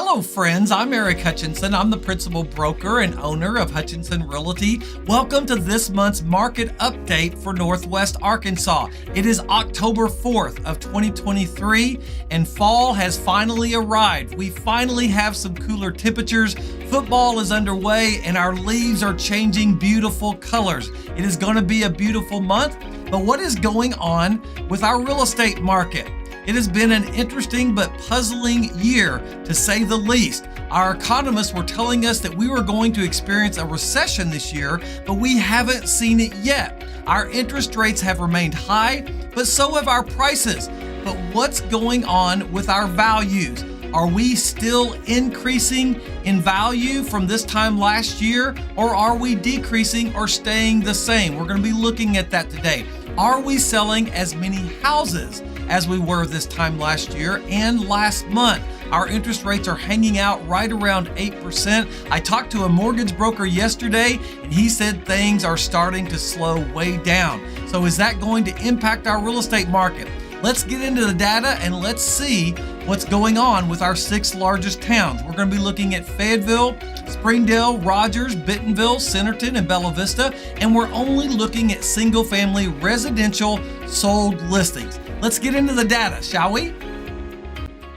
Hello friends, I'm Eric Hutchinson. I'm the principal broker and owner of Hutchinson Realty. Welcome to this month's market update for Northwest Arkansas. It is October 4th of 2023 and fall has finally arrived. We finally have some cooler temperatures. Football is underway and our leaves are changing beautiful colors. It is going to be a beautiful month, but what is going on with our real estate market? It has been an interesting but puzzling year, to say the least. Our economists were telling us that we were going to experience a recession this year, but we haven't seen it yet. Our interest rates have remained high, but so have our prices. But what's going on with our values? Are we still increasing in value from this time last year, or are we decreasing or staying the same? We're going to be looking at that today. Are we selling as many houses as we were this time last year and last month? Our interest rates are hanging out right around 8%. I talked to a mortgage broker yesterday and he said things are starting to slow way down. So is that going to impact our real estate market? Let's get into the data and let's see what's going on with our 6 largest towns. We're going to be looking at Fayetteville, Springdale, Rogers, Bentonville, Centerton, and Bella Vista, and we're only looking at single-family residential sold listings. Let's get into the data, shall we?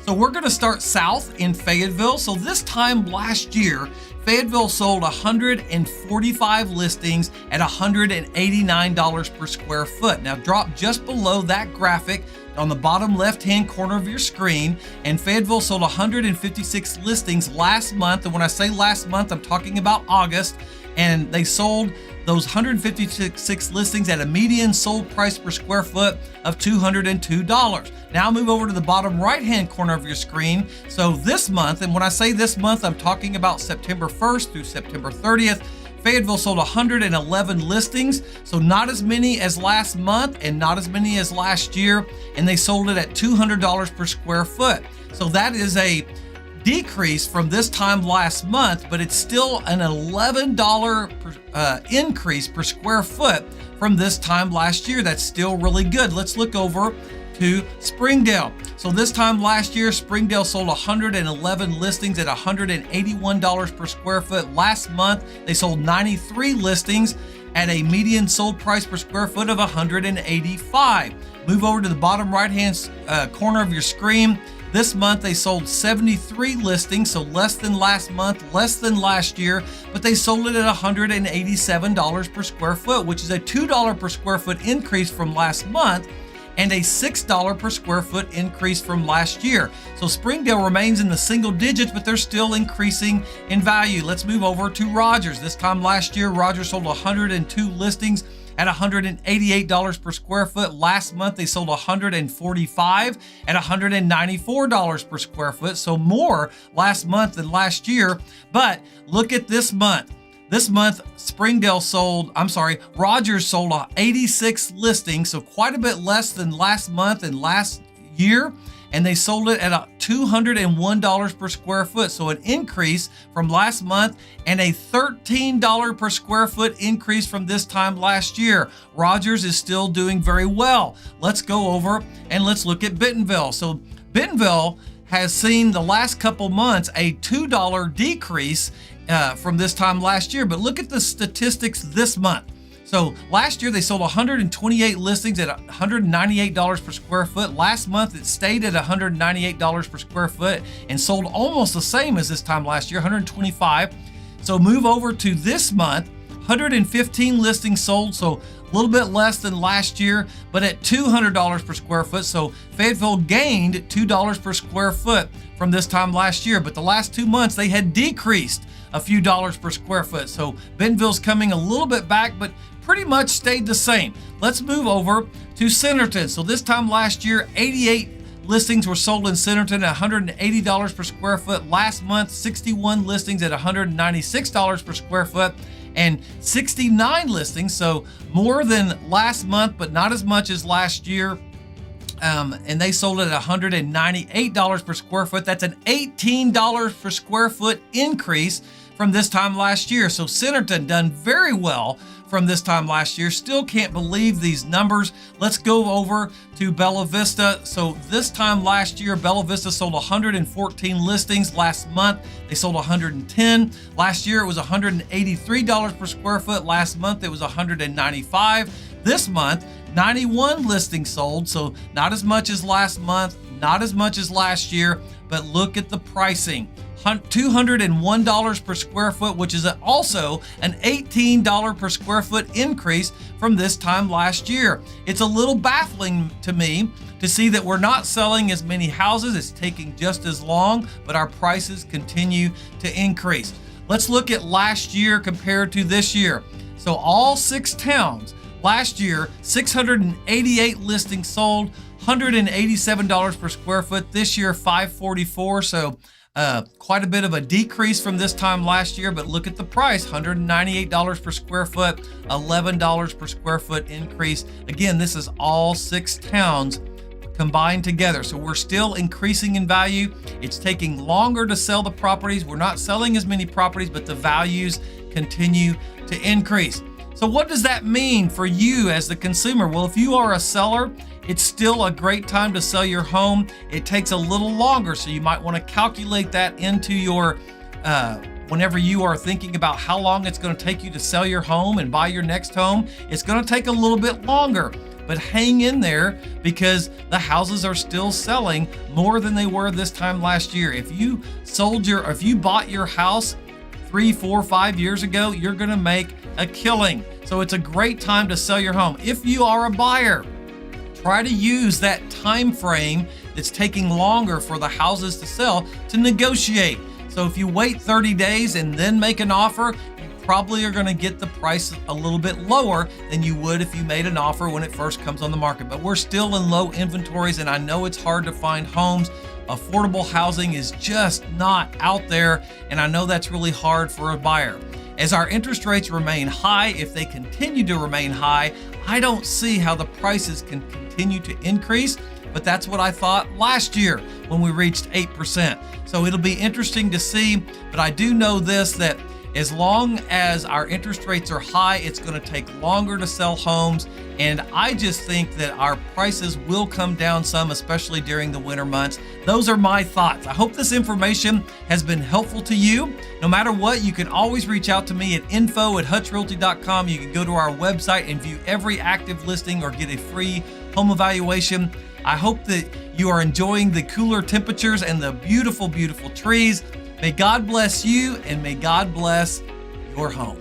So we're going to start south in Fayetteville. So this time last year, Fayetteville sold 145 listings at $189 per square foot. Now drop just below that graphic on the bottom left-hand corner of your screen, and Fayetteville sold 156 listings last month. And when I say last month, I'm talking about August, and they sold those 156 listings at a median sold price per square foot of $202. Now move over to the bottom right-hand corner of your screen. So this month, and when I say this month, I'm talking about September 1st through September 30th, Fayetteville sold 111 listings, so not as many as last month and not as many as last year, and they sold it at $200 per square foot. So that is a decrease from this time last month, but it's still an $11 increase per square foot from this time last year. That's still really good. Let's look over to Springdale. So this time last year, Springdale sold 111 listings at $181 per square foot. Last month, they sold 93 listings at a median sold price per square foot of $185. Move over to the bottom right-hand corner of your screen. This month, they sold 73 listings, so less than last month, less than last year, but they sold it at $187 per square foot, which is a $2 per square foot increase from last month and a $6 per square foot increase from last year. So Springdale remains in the single digits, but they're still increasing in value. Let's move over to Rogers. This time last year, Rogers sold 102 listings at $188 per square foot. Last month, they sold 145 at $194 per square foot. So more last month than last year. But look at this month. This month, Rogers sold 86 listings, so quite a bit less than last month and last year, and they sold it at $201 per square foot, so an increase from last month and a $13 per square foot increase from this time last year. Rogers is still doing very well. Let's go over and let's look at Bentonville. So Bentonville has seen the last couple months a $2 decrease from this time last year, but look at the statistics this month. So last year they sold 128 listings at $198 per square foot. Last month it stayed at $198 per square foot and sold almost the same as this time last year, 125. So move over to this month, 115 listings sold, so a little bit less than last year, but at $200 per square foot. So Fayetteville gained $2 per square foot from this time last year, but the last 2 months they had decreased a few dollars per square foot. So Bentonville's coming a little bit back, but pretty much stayed the same. Let's move over to Centerton. So this time last year, 88 listings were sold in Centerton at $180 per square foot. Last month, 61 listings at $196 per square foot and 69 listings. So more than last month, but not as much as last year. And they sold it at $198 per square foot. That's an $18 per square foot increase from this time last year. So Centerton done very well from this time last year. Still can't believe these numbers. Let's go over to Bella Vista. So this time last year, Bella Vista sold 114 listings. Last month, they sold 110. Last year, it was $183 per square foot. Last month, it was $195. This month, 91 listings sold. So not as much as last month, not as much as last year, but look at the pricing. $201 per square foot, which is also an $18 per square foot increase from this time last year. It's a little baffling to me to see that we're not selling as many houses. It's taking just as long, but our prices continue to increase. Let's look at last year compared to this year. So all 6 towns, last year, 688 listings sold, $187 per square foot. This year, $544. So quite a bit of a decrease from this time last year, but look at the price, $198 per square foot, $11 per square foot increase. Again, this is all 6 towns combined together. So we're still increasing in value. It's taking longer to sell the properties. We're not selling as many properties, but the values continue to increase. So what does that mean for you as the consumer? Well, if you are a seller, it's still a great time to sell your home. It takes a little longer, so you might want to calculate that into your, whenever you are thinking about how long it's going to take you to sell your home and buy your next home. It's going to take a little bit longer, but hang in there because the houses are still selling more than they were this time last year. If you bought your house 3, 4, 5 years ago, you're going to make a killing. So it's a great time to sell your home. If you are a buyer, try to use that time frame that's taking longer for the houses to sell to negotiate. So if you wait 30 days and then make an offer, you probably are going to get the price a little bit lower than you would if you made an offer when it first comes on the market. But we're still in low inventories, and I know it's hard to find homes. Affordable housing is just not out there, and I know that's really hard for a buyer. As our interest rates remain high, if they continue to remain high, I don't see how the prices can continue to increase, but that's what I thought last year when we reached 8%. So it'll be interesting to see, but I do know this, that as long as our interest rates are high, it's going to take longer to sell homes. And I just think that our prices will come down some, especially during the winter months. Those are my thoughts. I hope this information has been helpful to you. No matter what, you can always reach out to me at info@hutchrealty.com. You can go to our website and view every active listing or get a free home evaluation. I hope that you are enjoying the cooler temperatures and the beautiful, beautiful trees. May God bless you, and may God bless your home.